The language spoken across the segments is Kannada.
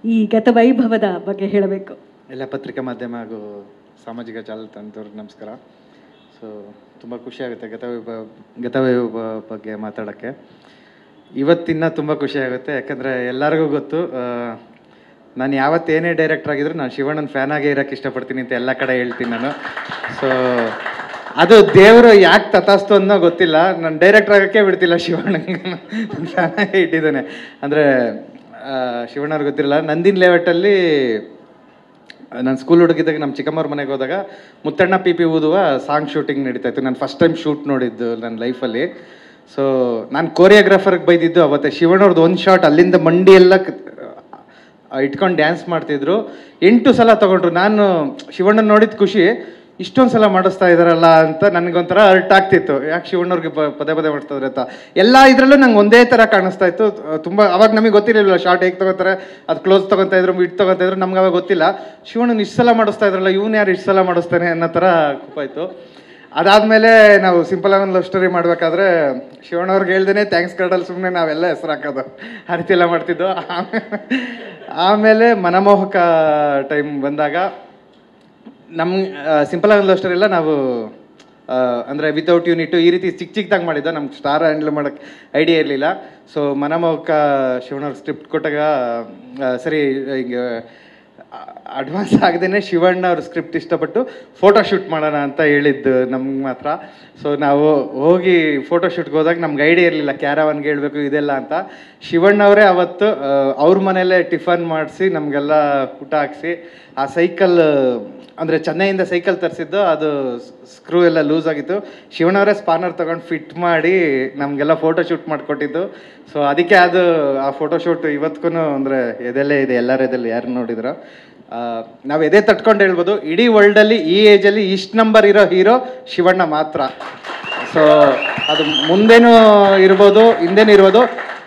ಈ ಗತವೈಭವದ ಬಗ್ಗೆ ಹೇಳಬೇಕು. ಎಲ್ಲ ಪತ್ರಿಕಾ ಮಾಧ್ಯಮ ಹಾಗೂ ಸಾಮಾಜಿಕ ಜಾಲತಾಣದವ್ರಿಗೆ ನಮಸ್ಕಾರ. ಸೊ ತುಂಬ ಖುಷಿಯಾಗುತ್ತೆ ಗತವೈಭವ ಬಗ್ಗೆ ಮಾತಾಡೋಕ್ಕೆ. ಇವತ್ತಿನ ತುಂಬ ಖುಷಿಯಾಗುತ್ತೆ, ಯಾಕಂದರೆ ಎಲ್ಲರಿಗೂ ಗೊತ್ತು ನಾನು ಯಾವತ್ತೇನೇ ಡೈರೆಕ್ಟರ್ ಆಗಿದ್ರು ನಾನು ಶಿವಣ್ಣನ ಫ್ಯಾನ್ ಆಗೇ ಇರೋಕ್ಕೆ ಇಷ್ಟಪಡ್ತೀನಿ ಅಂತ ಎಲ್ಲ ಕಡೆ ಹೇಳ್ತೀನಿ ನಾನು. ಸೊ ಅದು ದೇವರು ಯಾಕೆ ತಥಾಸ್ತು ಅನ್ನೋ ಗೊತ್ತಿಲ್ಲ, ನಾನು ಡೈರೆಕ್ಟರ್ ಆಗೋಕ್ಕೆ ಬಿಡ್ತಿಲ್ಲ ಶಿವಣ್ಣಗೆ, ಫ್ಯಾನ್ ಆಗೇ ಇಟ್ಟಿದ್ದಾನೆ. ಅಂದರೆ ಶಿವಣ್ಣವ್ರಿಗೆ ಗೊತ್ತಿರಲ್ಲ, ನಂದಿನ ಲೇಔಟಲ್ಲಿ ನಾನು ಸ್ಕೂಲ್ ಹುಡುಗಿದ್ದಾಗ ನಮ್ಮ ಚಿಕ್ಕಮ್ಮವ್ರ ಮನೆಗೆ ಹೋದಾಗ ಮುತ್ತಣ್ಣ ಪಿ ಪಿ ಊದುವ ಸಾಂಗ್ ಶೂಟಿಂಗ್ ನಡೀತಾಯಿತ್ತು. ನಾನು ಫಸ್ಟ್ ಟೈಮ್ ಶೂಟ್ ನೋಡಿದ್ದು ನನ್ನ ಲೈಫಲ್ಲಿ. ಸೊ ನಾನು ಕೋರಿಯೋಗ್ರಾಫರ್ಗೆ ಬೈದಿದ್ದು ಅವತ್ತೆ. ಶಿವಣ್ಣವ್ರದ್ದು ಒಂದು ಶಾಟ್ ಅಲ್ಲಿಂದ ಮಂಡಿ ಎಲ್ಲ ಇಟ್ಕೊಂಡು ಡ್ಯಾನ್ಸ್ ಮಾಡ್ತಿದ್ರು. 8 ಸಲ ತೊಗೊಂಡ್ರು. ನಾನು ಶಿವಣ್ಣನ ನೋಡಿದ ಖುಷಿ, ಇಷ್ಟೊಂದು ಸಲ ಮಾಡಿಸ್ತಾ ಇದ್ದಾರಲ್ಲ ಅಂತ ನನಗೊಂಥರ ಅರ್ಟ್ ಆಗ್ತಿತ್ತು. ಯಾಕೆ ಶಿವಣ್ಣವ್ರಿಗೆ ಪದೇ ಪದೇ ಮಾಡಿಸ್ತಾರೆ ಅಂತ. ಎಲ್ಲ ಇದರಲ್ಲೂ ನಂಗೆ ಒಂದೇ ಥರ ಕಾಣಿಸ್ತಾ ಇತ್ತು. ತುಂಬ ಅವಾಗ ನಮಗೆ ಗೊತ್ತಿರಲಿಲ್ಲ ಶಾರ್ಟ್ ಹೇಗೆ ತೊಗೊತಾರೆ, ಅದು ಕ್ಲೋಸ್ ತೊಗೊತಾ ಇದ್ರು, ಮಿಡ್ ತೊಗೊತಾ ಇದ್ರು, ನಮ್ಗೆ ಅವಾಗ ಗೊತ್ತಿಲ್ಲ. ಶಿವಣ್ಣನ ಇಷ್ಟು ಸಲ ಮಾಡಿಸ್ತಾ ಇದ್ರಲ್ಲ, ಇವನು ಯಾರು ಇಷ್ಟು ಸಲ ಮಾಡಿಸ್ತಾನೆ ಅನ್ನೋ ಥರ ಕೋಪಾಯಿತು. ಅದಾದಮೇಲೆ ನಾವು ಸಿಂಪಲ್ ಆಗಿ ಒಂದು ಲವ್ ಸ್ಟೋರಿ ಮಾಡಬೇಕಾದ್ರೆ ಶಿವಣ್ಣವ್ರಿಗೆ ಹೇಳ್ದೇ ಥ್ಯಾಂಕ್ಸ್ ಕಾರ್ಡಲ್ಲಿ ಸುಮ್ಮನೆ ನಾವೆಲ್ಲ ಹೆಸರು ಹಾಕೋದು, ಆ ರೀತಿ ಎಲ್ಲ ಮಾಡ್ತಿದ್ದು. ಆಮೇಲೆ ಮನಮೋಹಕ ಟೈಮ್ ಬಂದಾಗ ನಮ್ಮ ಸಿಂಪಲ್ ಆಗಿ ಲವ್ ಸ್ಟೋರಿ ಎಲ್ಲ ನಾವು ಅಂದರೆ ವಿತೌಟ್ ಯೂನಿಟು ಈ ರೀತಿ ಚಿಕ್ಕದಾಗಿ ಮಾಡಿದ್ದು. ನಮ್ಗೆ ಸ್ಟಾರ್ ಹ್ಯಾಂಡಲ್ ಮಾಡೋಕ್ಕೆ ಐಡಿಯಾ ಇರಲಿಲ್ಲ. ಸೊ ಮನಮೋಹಕ ಶಿವಣ್ಣವ್ರಿಗೆ ಸ್ಕ್ರಿಪ್ಟ್ ಕೊಟ್ಟಾಗ ಸರಿ ಹಿಂಗೆ ಅಡ್ವಾನ್ಸ್ ಆಗದೇ ಶಿವಣ್ಣ ಅವ್ರ ಸ್ಕ್ರಿಪ್ಟ್ ಇಷ್ಟಪಟ್ಟು ಫೋಟೋ ಶೂಟ್ ಮಾಡೋಣ ಅಂತ ಹೇಳಿದ್ದು ನಮ್ಗೆ ಮಾತ್ರ. ಸೊ ನಾವು ಹೋಗಿ ಫೋಟೋ ಶೂಟ್ಗೆ ಹೋದಾಗ ನಮ್ಗೆ ಐಡಿಯಾ ಇರಲಿಲ್ಲ ಕ್ಯಾರವನ್ಗೆ ಹೇಳಬೇಕು ಇದೆಲ್ಲ ಅಂತ. ಶಿವಣ್ಣವರೇ ಅವತ್ತು ಅವ್ರ ಮನೆಯಲ್ಲೇ ಟಿಫನ್ ಮಾಡಿಸಿ ನಮಗೆಲ್ಲ ಊಟ ಹಾಕಿಸಿ, ಆ ಸೈಕಲ್ ಅಂದರೆ ಚೆನ್ನೈಯಿಂದ ಸೈಕಲ್ ತರಿಸಿದ್ದು, ಅದು ಸ್ಕ್ರೂ ಎಲ್ಲ ಲೂಸ್ ಆಗಿತ್ತು. ಶಿವಣ್ಣವರೇ ಸ್ಪಾನರ್ ತೊಗೊಂಡು ಫಿಟ್ ಮಾಡಿ ನಮಗೆಲ್ಲ ಫೋಟೋ ಶೂಟ್ ಮಾಡಿಕೊಟ್ಟಿದ್ದು. ಸೊ ಅದಕ್ಕೆ ಅದು ಆ ಫೋಟೋ ಶೂಟ್ ಇವತ್ತಿಗೂ ಅಂದರೆ ಎದೆಲ್ಲೇ ಇದೆ, ಎಲ್ಲರ ಎದೆಲ್ಲಿ ಯಾರು ನೋಡಿದ್ರು. ನಾವು ಎದೆ ತಟ್ಕೊಂಡು ಹೇಳ್ಬೋದು, ಇಡೀ ವರ್ಲ್ಡಲ್ಲಿ ಈ ಏಜಲ್ಲಿ ಇಷ್ಟು ನಂಬರ್ ಇರೋ ಹೀರೋ ಶಿವಣ್ಣ ಮಾತ್ರ. ಸೊ ಅದು ಮುಂದೇನೂ ಇರ್ಬೋದು, ಹಿಂದೇನೂ ಇರ್ಬೋದು,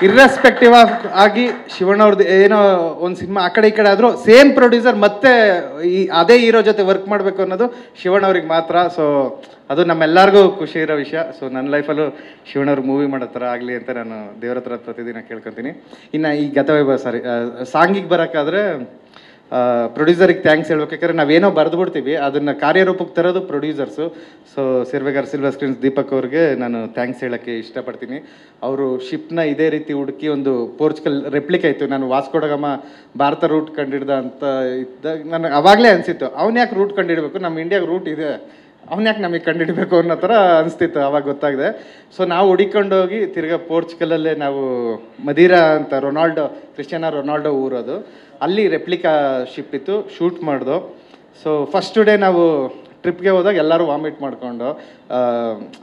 ಇರ್ರೆಸ್ಪೆಕ್ಟಿವ್ ಆಗಿ ಶಿವಣ್ಣವ್ರದ್ದು ಏನೋ ಒಂದು ಸಿನಿಮಾ ಆ ಕಡೆ ಈ ಕಡೆ ಆದರೂ ಸೇಮ್ ಪ್ರೊಡ್ಯೂಸರ್ ಮತ್ತೆ ಅದೇ ಹೀರೋ ಜೊತೆ ವರ್ಕ್ ಮಾಡಬೇಕು ಅನ್ನೋದು ಶಿವಣ್ಣವ್ರಿಗೆ ಮಾತ್ರ. ಸೊ ಅದು ನಮ್ಮೆಲ್ಲರಿಗೂ ಖುಷಿ ಇರೋ ವಿಷಯ. ಸೊ ನನ್ನ ಲೈಫಲ್ಲೂ ಶಿವಣ್ಣವ್ರು ಮೂವಿ ಮಾಡೋ ಥರ ಆಗಲಿ ಅಂತ ನಾನು ದೇವ್ರ ಹತ್ರ ಪ್ರತಿದಿನ ಕೇಳ್ಕೊತೀನಿ. ಇನ್ನು ಈ ಗತವೈಭವ ಸಾಂಗಿಗೆ ಬರೋಕ್ಕಾದ್ರೆ ಪ್ರೊಡ್ಯೂಸರಿಗೆ ಥ್ಯಾಂಕ್ಸ್ ಹೇಳ್ಬೇಕು. ಯಾಕಂದರೆ ನಾವೇನೋ ಬರೆದ್ಬಿಡ್ತೀವಿ, ಅದನ್ನು ಕಾರ್ಯರೂಪಕ್ಕೆ ತರೋದು ಪ್ರೊಡ್ಯೂಸರ್ಸು. ಸೊ ಸಿರ್ವೆಗಾರ್ ಸಿಲ್ವರ್ ಸ್ಕ್ರೀನ್ಸ್ ದೀಪಕ್ ಅವ್ರಿಗೆ ನಾನು ಥ್ಯಾಂಕ್ಸ್ ಹೇಳೋಕ್ಕೆ ಇಷ್ಟಪಡ್ತೀನಿ. ಅವರು ಶಿಪ್ನ ಇದೇ ರೀತಿ ಹುಡುಕಿ ಒಂದು ಪೋರ್ಚುಗಲ್ ರೆಪ್ಲಿಕ್ ಆಯಿತು. ನಾನು ವಾಸ್ಕೋಡಗಮ ಭಾರತ ರೂಟ್ ಕಂಡಿಡ್ದ ಅಂತ ಇದ್ದಾಗ ನನಗೆ ಆವಾಗಲೇ ಅನಿಸಿತ್ತು, ಅವ್ನು ಯಾಕೆ ರೂಟ್ ಕಂಡಿಡಬೇಕು, ನಮ್ಮ ಇಂಡಿಯಾಗೆ ರೂಟ್ ಇದೆ, ಅವ್ನು ಯಾಕೆ ನಮಗೆ ಕಂಡಿಡಬೇಕು ಅನ್ನೋ ಥರ ಅನಿಸ್ತಿತ್ತು. ಆವಾಗ ಗೊತ್ತಾಗಿದೆ. ಸೊ ನಾವು ಹುಡಿಕೊಂಡೋಗಿ ತಿರ್ಗಾ ಪೋರ್ಚುಗಲಲ್ಲೇ ನಾವು ಮದೀರಾ ಅಂತ ಕ್ರಿಸ್ಟಿಯಾನೋ ರೊನಾಲ್ಡೋ ಊರದು, ಅಲ್ಲಿ ರೆಪ್ಲಿಕಾ ಶಿಪ್ ಇತ್ತು, ಶೂಟ್ ಮಾಡ್ದು. ಸೊ ಫಸ್ಟ್ ಡೇ ನಾವು ಟ್ರಿಪ್ಗೆ ಹೋದಾಗ ಎಲ್ಲರೂ ವಾಮಿಟ್ ಮಾಡಿಕೊಂಡು,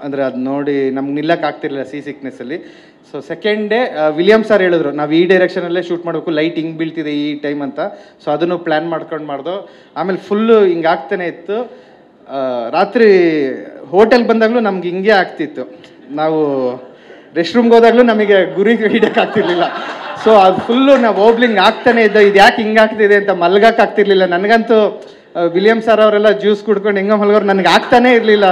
ಅಂದರೆ ಅದು ನೋಡಿ ನಮ್ಗೆ ನಿಲ್ಲಕ್ಕೆ ಆಗ್ತಿರಲಿಲ್ಲ ಸಿಕ್ನೆಸ್ಸಲ್ಲಿ. So second day William sir ಹೇಳಿದ್ರು ನಾವು ಈ ಡೈರೆಕ್ಷನಲ್ಲೇ ಶೂಟ್ ಮಾಡಬೇಕು, ಲೈಟ್ ಹಿಂಗೆ ಬೀಳ್ತಿದೆ ಈ ಟೈಮ್ ಅಂತ. ಸೊ ಅದನ್ನು ಪ್ಲ್ಯಾನ್ ಮಾಡ್ಕೊಂಡು ಮಾಡ್ದು. ಆಮೇಲೆ ಫುಲ್ಲು ಹಿಂಗೆ ಆಗ್ತಾನೆ ಇತ್ತು. ರಾತ್ರಿ ಹೋಟೆಲ್ಗೆ ಬಂದಾಗಲೂ ನಮ್ಗೆ ಹಿಂಗೆ ಆಗ್ತಿತ್ತು. ನಾವು ರೆಸ್ಟ್ ರೂಮ್ಗೆ ಹೋದಾಗಲೂ ನಮಗೆ ಗುರಿ ಹಿಡಿಯೋಕ್ಕಾಗ್ತಿರ್ಲಿಲ್ಲ. ಸೊ ಅದು ಫುಲ್ಲು ನಾವು ಓಬ್ಲಿಂಗ್ ಆಗ್ತಾನೆ ಇದ್ದೋ, ಇದು ಯಾಕೆ ಹಿಂಗೆ ಆಗ್ತಿದೆ ಅಂತ ಮಲ್ಗೋಕ್ಕಾಗ್ತಿರ್ಲಿಲ್ಲ. ನನಗಂತೂ ವಿಲಿಯಮ್ ಸರ್ ಅವರೆಲ್ಲ ಜ್ಯೂಸ್ ಕುಡ್ಕೊಂಡು ಹೆಂಗೆ ಮಲ್ಗೋರು, ನನಗೆ ಆಗ್ತಾನೇ ಇರಲಿಲ್ಲ.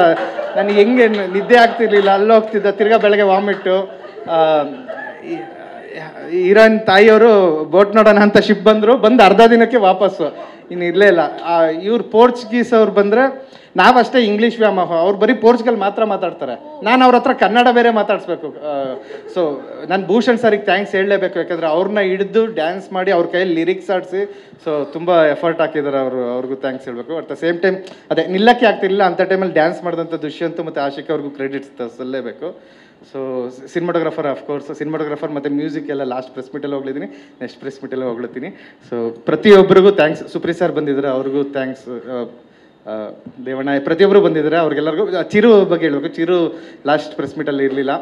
ನನಗೆ ಹೆಂಗೆ ನಿದ್ದೆ ಆಗ್ತಿರ್ಲಿಲ್ಲ, ಅಲ್ಲಿ ಹೋಗ್ತಿದ್ದ, ತಿರ್ಗಾ ಬೆಳಗ್ಗೆ ವಾಮಿಟ್ಟು. ಹೀರೋಯಿನ್ ತಾಯಿಯವರು ಬೋಟ್ ನೋಡೋಣ ಅಂತ ಶಿಪ್ ಬಂದು ಅರ್ಧ ದಿನಕ್ಕೆ ವಾಪಸ್ಸು, ಇನ್ನು ಇರಲೇ ಇಲ್ಲ. ಇವ್ರು ಪೋರ್ಚುಗೀಸ್ ಅವ್ರು ಬಂದರೆ ನಾವಷ್ಟೇ ಇಂಗ್ಲೀಷ್ ವ್ಯಾಮೋಹ, ಅವ್ರು ಬರೀ ಪೋರ್ಚುಗಲ್ ಮಾತ್ರ ಮಾತಾಡ್ತಾರೆ. ನಾನು ಅವ್ರ ಹತ್ರ ಕನ್ನಡ ಬೇರೆ ಮಾತಾಡಿಸ್ಬೇಕು. ಸೊ ನಾನು ಭೂಷಣ್ ಸರಿಗೆ ಥ್ಯಾಂಕ್ಸ್ ಹೇಳಲೇಬೇಕು. ಯಾಕಂದರೆ ಅವ್ರನ್ನ ಹಿಡಿದು ಡ್ಯಾನ್ಸ್ ಮಾಡಿ ಅವ್ರ ಕೈಯಲ್ಲಿ ಲಿರಿಕ್ಸ್ ಆಡಿಸಿ ಸೊ ತುಂಬ ಎಫರ್ಟ್ ಹಾಕಿದ್ದಾರೆ ಅವರು. ಅವ್ರಿಗೂ ಥ್ಯಾಂಕ್ಸ್ ಹೇಳಬೇಕು. ಅಟ್ ದ ಸೇಮ್ ಟೈಮ್ ಅದೇ ನಿಲ್ಲಕ್ಕೆ ಆಗ್ತಿರಲಿಲ್ಲ ಅಂಥ ಟೈಮಲ್ಲಿ ಡ್ಯಾನ್ಸ್ ಮಾಡಿದಂಥ ದುಷ್ಯಂತ್ ಮತ್ತು ಆಶಿಕ್ ಅವ್ರಿಗೂ ಕ್ರೆಡಿಟ್ಸ್ ಸಲ್ಲಲೇಬೇಕು. ಸೊ ಸಿನಿಮಾಟೋಗ್ರಾಫರ್ ಅಫ್ಕೋರ್ಸ್, ಸಿನಿಮಾಟೋಗ್ರಾಫರ್ ಮತ್ತು ಮ್ಯೂಸಿಕ್ ಎಲ್ಲ ಲಾಸ್ಟ್ ಪ್ರೆಸ್ ಮೀಟಲ್ಲಿ ಹೋಗ್ಲಿದ್ದೀನಿ, ನೆಕ್ಸ್ಟ್ ಪ್ರೆಸ್ ಮೀಟಲ್ಲಿ ಹೋಗ್ಲತ್ತೀನಿ. ಸೊ ಪ್ರತಿಯೊಬ್ಬರಿಗೂ ಥ್ಯಾಂಕ್ಸ್. ಸುಪ್ರೀ ಸರ್ ಬಂದಿದ್ದಾರೆ, ಅವ್ರಿಗೂ ಥ್ಯಾಂಕ್ಸ್. ದೇವಣ್ಣ ಪ್ರತಿಯೊಬ್ಬರು ಬಂದಿದ್ದಾರೆ, ಅವ್ರಿಗೆಲ್ಲರಿಗೂ. ಚಿರು ಬಗ್ಗೆ ಹೇಳ್ಬೇಕು. ಚಿರು ಲಾಸ್ಟ್ ಪ್ರೆಸ್ ಮೀಟಲ್ಲಿ ಇರಲಿಲ್ಲ.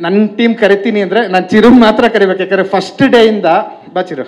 ನನ್ನ ಟೀಮ್ ಕರಿತೀನಿ ಅಂದರೆ ನಾನು ಚಿರು ಮಾತ್ರ ಕರಿಬೇಕು. ಯಾಕಂದರೆ ಫಸ್ಟ್ ಡೇಯಿಂದ ಬಾ ಚಿರು